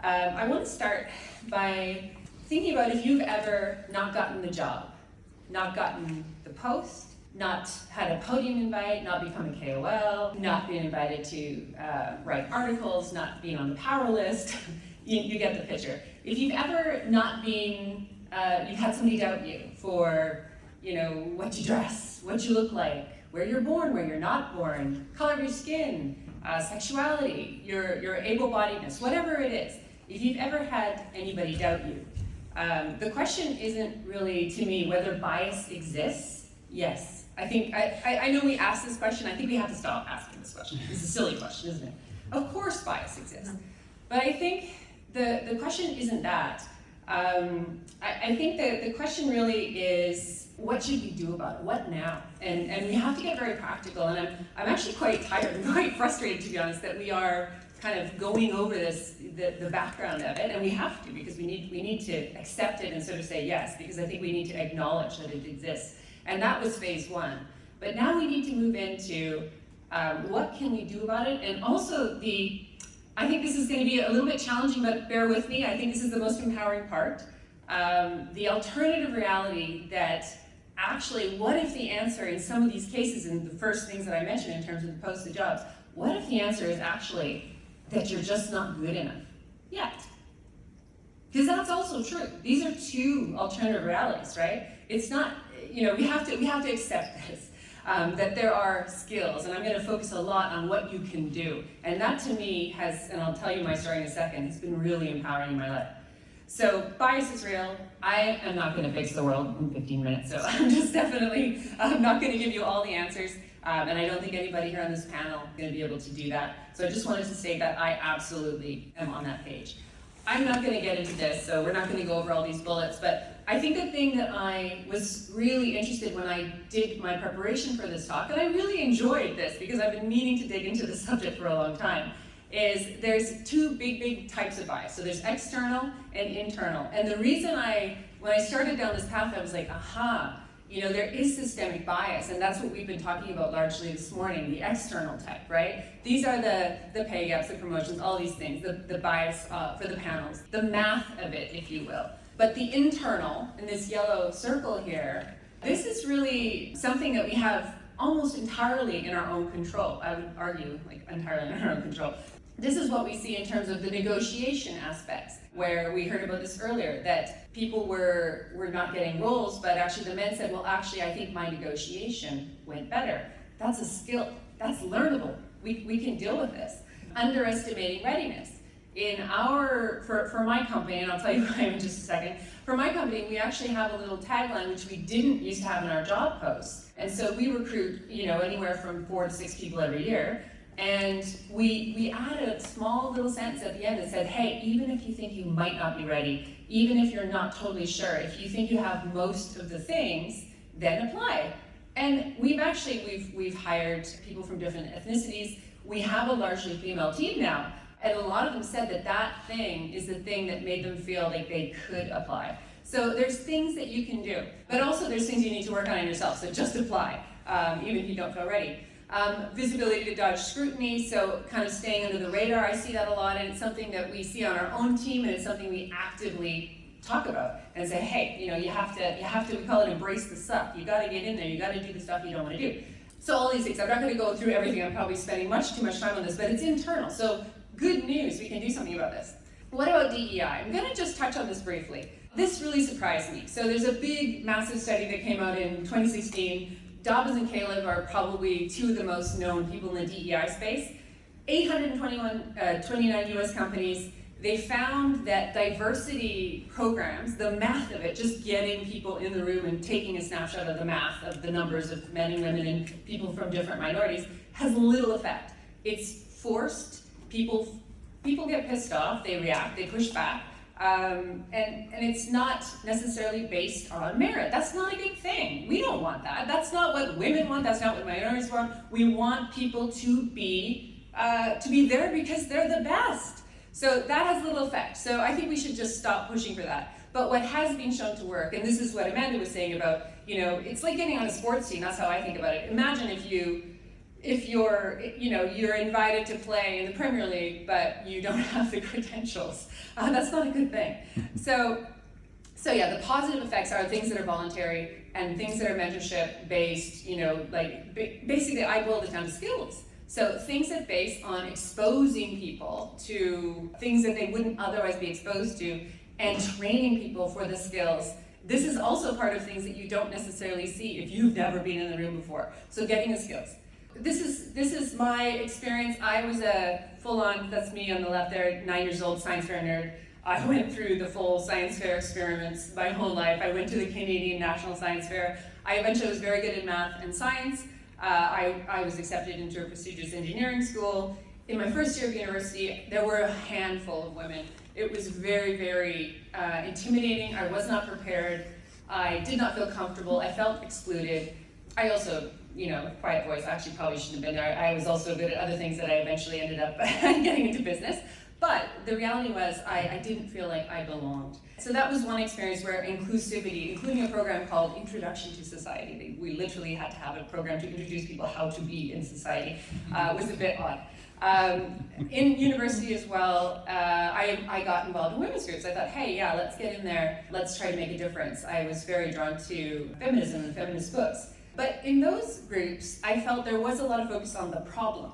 I want to start by thinking about if you've ever not gotten the job, not gotten the post, not had a podium invite, not become a KOL, not been invited to write articles, not being on the power list. You get the picture. If you've ever not been, you've had somebody doubt you for, what you dress, what you look like, where you're born, where you're not born, color of your skin, sexuality, your able-bodiedness, whatever it is. If you've ever had anybody doubt you, the question isn't really, to me, whether bias exists. Yes. I know we asked this question. I think we have to stop asking this question. It's a silly question, isn't it? Of course bias exists. But I think the question isn't that. I think the question really is, what should we do about it? What now? And we have to get very practical. And I'm actually quite tired and quite frustrated, to be honest, that we are kind of going over this, the background of it, and we have to, because we need to accept it and sort of say yes, because I think we need to acknowledge that it exists. And that was phase one. But now we need to move into what can we do about it, and also I think this is going to be a little bit challenging, but bear with me, I think this is the most empowering part. The alternative reality that actually, what if the answer in some of these cases, and the first things that I mentioned in terms of the posted jobs, what if the answer is actually that you're just not good enough yet? Because that's also true. These are two alternative realities, right? It's not, we have to accept this, that there are skills, and I'm going to focus a lot on what you can do. And that to me has, and I'll tell you my story in a second, has been really empowering in my life. So bias is real. I am not going to fix the world in 15 minutes, so I'm not going to give you all the answers. And I don't think anybody here on this panel is going to be able to do that. So I just wanted to say that I absolutely am on that page. I'm not going to get into this, so we're not going to go over all these bullets, but I think the thing that I was really interested when I did my preparation for this talk, and I really enjoyed this because I've been meaning to dig into this subject for a long time, is there's two big types of bias. So there's external and internal. And the reason when I started down this path, I was like, aha, there is systemic bias, and that's what we've been talking about largely this morning, the external type, right? These are the pay gaps, the promotions, all these things, the bias for the panels, the math of it, if you will. But the internal, in this yellow circle here, this is really something that we have almost entirely in our own control. I would argue, like entirely in our own control. This is what we see in terms of the negotiation aspects, where we heard about this earlier, that people were not getting roles, but actually the men said, well, actually, I think my negotiation went better. That's a skill. That's learnable. We can deal with this. Underestimating readiness. For my company, and I'll tell you why in just a second, for my company, we actually have a little tagline, which we didn't used to have in our job posts. And so we recruit, anywhere from 4 to 6 people every year. And we added a small little sentence at the end that said, hey, even if you think you might not be ready, even if you're not totally sure, if you think you have most of the things, then apply. And we've hired people from different ethnicities. We have a largely female team now. And a lot of them said that thing is the thing that made them feel like they could apply. So there's things that you can do, but also there's things you need to work on in yourself, so just apply, even if you don't feel ready. Visibility to dodge scrutiny, so kind of staying under the radar. I see that a lot, and it's something that we see on our own team, and it's something we actively talk about and say, hey, you have to, we call it embrace the suck. You got to get in there. You got to do the stuff you don't want to do. So all these things, I'm not going to go through everything. I'm probably spending too much time on this, but it's internal. So good news, we can do something about this. What about DEI? I'm going to just touch on this briefly. This really surprised me. So there's a big, massive study that came out in 2016. Dobbins and Caleb are probably two of the most known people in the DEI space. 29 US companies, they found that diversity programs, the math of it, just getting people in the room and taking a snapshot of the math of the numbers of men and women and people from different minorities, has little effect. It's forced, people get pissed off, they react, they push back, and it's not necessarily based on merit. That's not a good thing. We don't want that. That's not what women want. That's not what minorities want. We want people to be there because they're the best. So that has little effect. So I think we should just stop pushing for that. But what has been shown to work, and this is what Amanda was saying about, it's like getting on a sports team. That's how I think about it. Imagine if you if you're invited to play in the Premier League, but you don't have the credentials. That's not a good thing. So yeah, the positive effects are things that are voluntary and things that are mentorship based, basically I boil it down to skills. So things that base on exposing people to things that they wouldn't otherwise be exposed to and training people for the skills. This is also part of things that you don't necessarily see if you've never been in the room before. So getting the skills. This is my experience. I was a full-on, that's me on the left there, 9 years old science fair nerd. I went through the full science fair experiments my whole life. I went to the Canadian National Science Fair. I eventually was very good in math and science. I was accepted into a prestigious engineering school. In my first year of university, there were a handful of women. It was very, very intimidating. I was not prepared. I did not feel comfortable. I felt excluded. I also, quiet voice, I actually probably shouldn't have been there. I was also good at other things that I eventually ended up getting into business. But the reality was I didn't feel like I belonged. So that was one experience where inclusivity, including a program called Introduction to Society, we literally had to have a program to introduce people how to be in society, was a bit odd. In university as well, I got involved in women's groups. I thought, hey, yeah, let's get in there. Let's try to make a difference. I was very drawn to feminism and feminist books. But in those groups, I felt there was a lot of focus on the problem.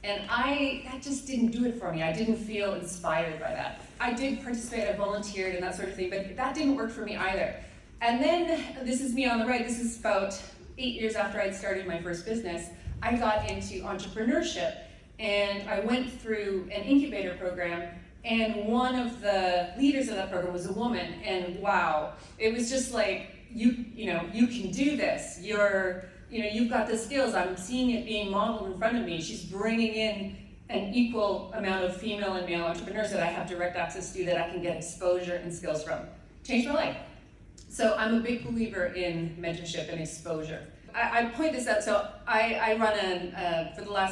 And that just didn't do it for me. I didn't feel inspired by that. I did participate, I volunteered and that sort of thing, but that didn't work for me either. And then, this is me on the right, this is about 8 years after I'd started my first business, I got into entrepreneurship. And I went through an incubator program, and one of the leaders of that program was a woman, and wow, it was just like, you can do this. You've got the skills. I'm seeing it being modeled in front of me. She's bringing in an equal amount of female and male entrepreneurs that I have direct access to, that I can get exposure and skills from. Changed my life. So I'm a big believer in mentorship and exposure. I point this out, so I run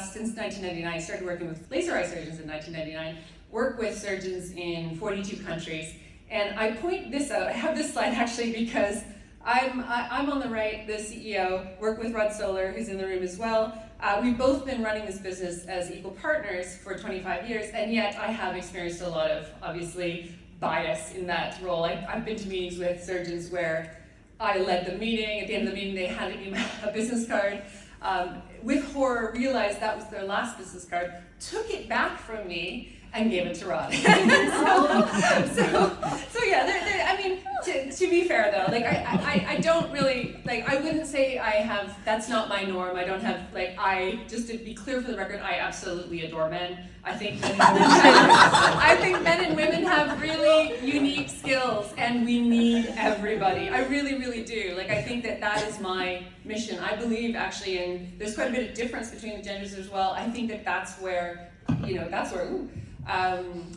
since 1999, I started working with laser eye surgeons in 1999, work with surgeons in 42 countries, and I point this out, I have this slide actually because I'm on the right, the CEO, work with Rod Solar, who's in the room as well. We've both been running this business as equal partners for 25 years, and yet I have experienced a lot of, obviously, bias in that role. I've been to meetings with surgeons where I led the meeting. At the end of the meeting, they handed me a business card. With horror, realized that was their last business card, took it back from me, and gave it to Rod. So yeah, I mean, to be fair though, like I don't really, like I wouldn't say I have, that's not my norm. I don't have, just to be clear for the record, I absolutely adore men. I think men and women have really unique skills, and we need everybody. I really, really do. Like, I think that is my mission. I believe actually there's quite a bit of difference between the genders as well. I think that's where,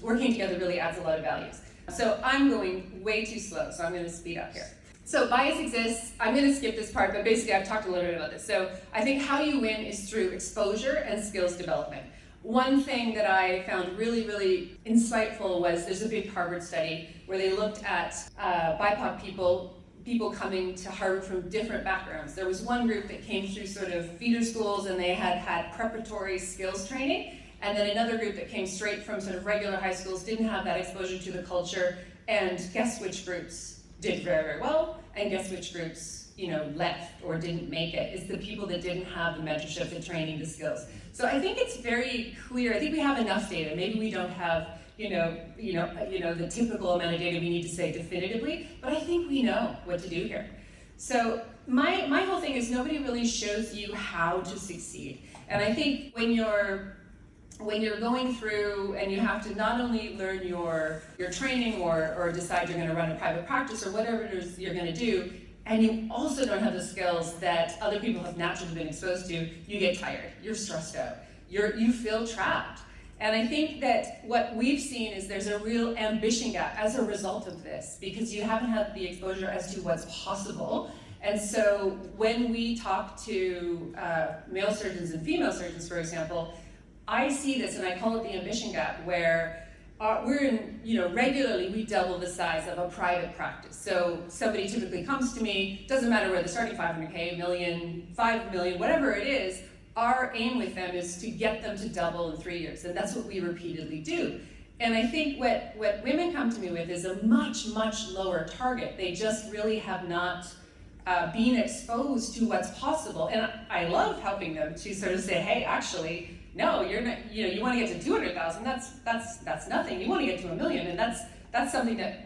working together really adds a lot of values. So I'm going way too slow, so I'm going to speed up here. So bias exists. I'm going to skip this part, but basically I've talked a little bit about this. So I think how you win is through exposure and skills development. One thing that I found really, really insightful was there's a big Harvard study where they looked at BIPOC people coming to Harvard from different backgrounds. There was one group that came through sort of feeder schools and they had preparatory skills training, and then another group that came straight from sort of regular high schools, didn't have that exposure to the culture, and guess which groups did very, very well, and guess which groups left or didn't make it. It's the people that didn't have the mentorship, the training, the skills. So I think it's very clear. I think we have enough data. Maybe we don't have, the typical amount of data we need to say definitively, but I think we know what to do here. So my whole thing is nobody really shows you how to succeed. And I think when you're going through and you have to not only learn your training or decide you're going to run a private practice or whatever it is you're going to do, and you also don't have the skills that other people have naturally been exposed to, you get tired, you're stressed out, you feel trapped. And I think that what we've seen is there's a real ambition gap as a result of this, because you haven't had the exposure as to what's possible. And so when we talk to male surgeons and female surgeons, for example, I see this, and I call it the ambition gap, where regularly we double the size of a private practice. So somebody typically comes to me, doesn't matter where they're starting, 500K, $1 million, $5 million, whatever it is, our aim with them is to get them to double in 3 years, and that's what we repeatedly do. And I think what women come to me with is a much, much lower target. They just really have not been exposed to what's possible. And I love helping them to sort of say, hey, actually, no, you're not, you want to get to 200,000, that's nothing. You want to get to 1 million, and that's something that,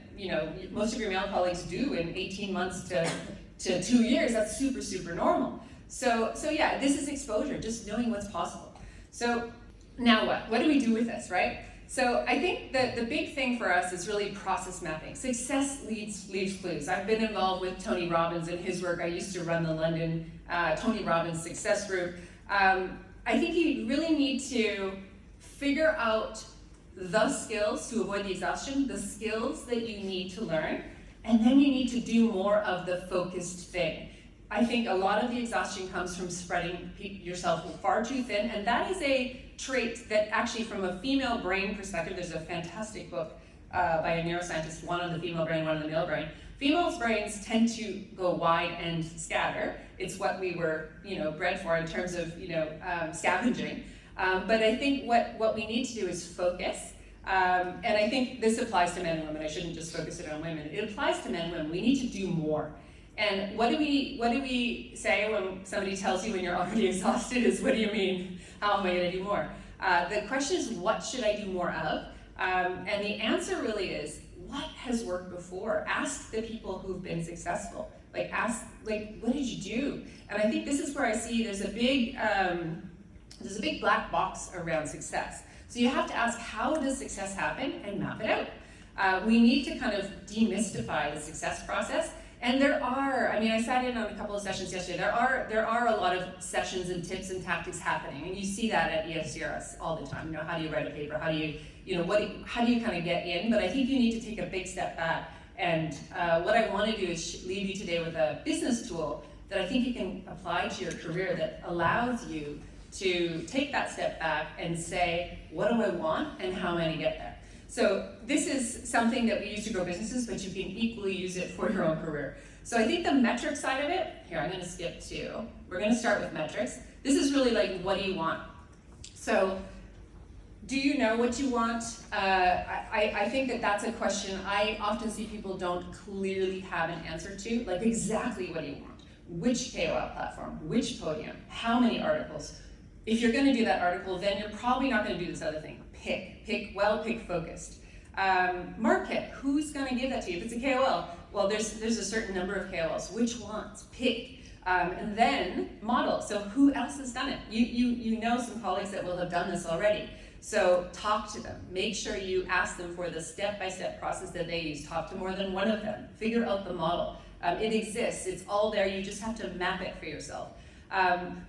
most of your male colleagues do in 18 months to 2 years. That's super, super normal. So yeah, this is exposure, just knowing what's possible. So now what? What do we do with this, right? So I think that the big thing for us is really process mapping. Success leaves clues. I've been involved with Tony Robbins and his work. I used to run the London Tony Robbins Success Group. I think you really need to figure out the skills to avoid the exhaustion, the skills that you need to learn, and then you need to do more of the focused thing. I think a lot of the exhaustion comes from spreading yourself far too thin, and that is a trait that actually, from a female brain perspective, there's a fantastic book by a neuroscientist, one on the female brain, one on the male brain. Females' brains tend to go wide and scatter. It's what we were, bred for in terms of, scavenging. But I think what we need to do is focus. And I think this applies to men and women. I shouldn't just focus it on women. It applies to men and women. We need to do more. And what do we say when somebody tells you when you're already exhausted is, what do you mean? How am I going to do more? The question is, what should I do more of? And the answer really is, what has worked before? Ask the people who've been successful. What did you do? And I think this is where I see there's a big black box around success. So you have to ask, how does success happen, and map it out. We need to kind of demystify the success process. And there are, I sat in on a couple of sessions yesterday. There are a lot of sessions and tips and tactics happening, and you see that at ESCRS all the time. How do you write a paper? How do you kind of get in? But I think you need to take a big step back. And what I want to do is leave you today with a business tool that I think you can apply to your career that allows you to take that step back and say, what do I want and how am I going to get there? So this is something that we use to grow businesses, but you can equally use it for your own career. So I think the metric side of it, here I'm going to skip to, we're going to start with metrics. This is really like, what do you want? So do you know what you want? I think that's a question I often see people don't clearly have an answer to, like exactly what do you want? Which KOL platform? Which podium? How many articles? If you're going to do that article, then you're probably not going to do this other thing. Pick focused. Market, who's going to give that to you? If it's a KOL, well, there's a certain number of KOLs. Which ones? Pick. And then model. So who else has done it? You know some colleagues that will have done this already. So talk to them. Make sure you ask them for the step-by-step process that they use. Talk to more than one of them. Figure out the model. It exists. It's all there. You just have to map it for yourself.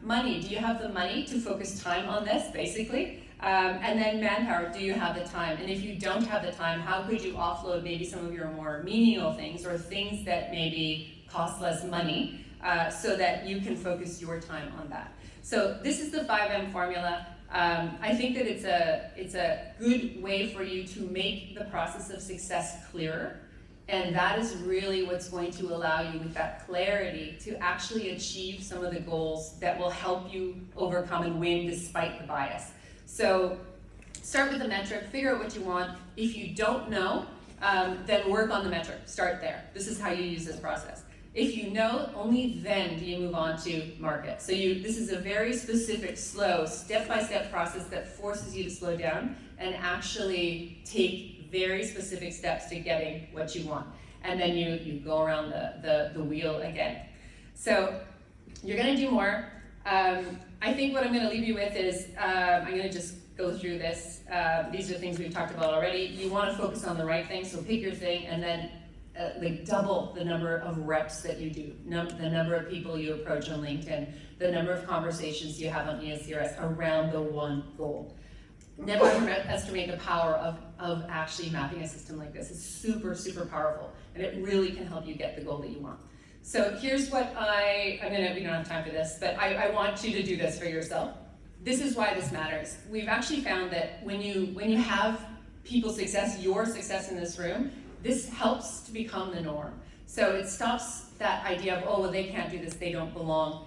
Money. Do you have the money to focus time on this, basically? And then manpower, do you have the time? And if you don't have the time, how could you offload maybe some of your more menial things or things that maybe cost less money so that you can focus your time on that? So this is the 5M formula. I think that it's a good way for you to make the process of success clearer. And that is really what's going to allow you, with that clarity, to actually achieve some of the goals that will help you overcome and win despite the bias. So start with the metric, figure out what you want. If you don't know, then work on the metric. Start there. This is how you use this process. If you know, only then do you move on to market. So this is a very specific, slow, step-by-step process that forces you to slow down and actually take very specific steps to getting what you want. And then you go around the wheel again. So you're going to do more. I think what I'm going to leave you with is, I'm going to just go through this. These are things we've talked about already. You want to focus on the right thing, so pick your thing, and then double the number of reps that you do, the number of people you approach on LinkedIn, the number of conversations you have on ESCRS around the one goal. Never underestimate the power of actually mapping a system like this. It's super, super powerful, and it really can help you get the goal that you want. So here's what we don't have time for this, but I want you to do this for yourself. This is why this matters. We've actually found that when you have people's success, your success in this room, this helps to become the norm. So it stops that idea of, oh, well, they can't do this, they don't belong.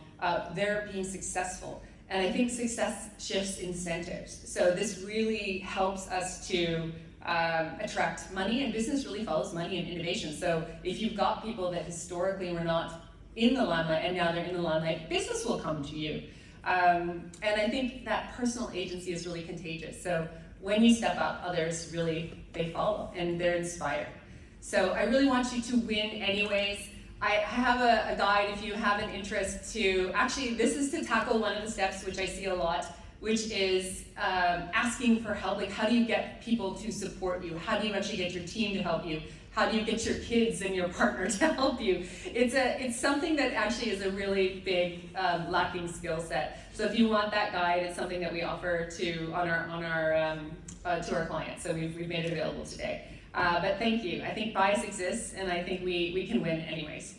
They're being successful. And I think success shifts incentives. So this really helps us to attract money, and business really follows money and innovation. So if you've got people that historically were not in the limelight and now they're in the limelight, business will come to you. And I think that personal agency is really contagious. So when you step up, others really, they follow and they're inspired. So I really want you to win anyways. I have a guide if you have an interest to, actually this is to tackle one of the steps which I see a lot, which is asking for help. Like, how do you get people to support you? How do you actually get your team to help you? How do you get your kids and your partner to help you? It's something that actually is a really big lacking skill set. So if you want that guide, it's something that we offer to our clients. So we've made it available today. But thank you. I think bias exists, and I think we can win anyways.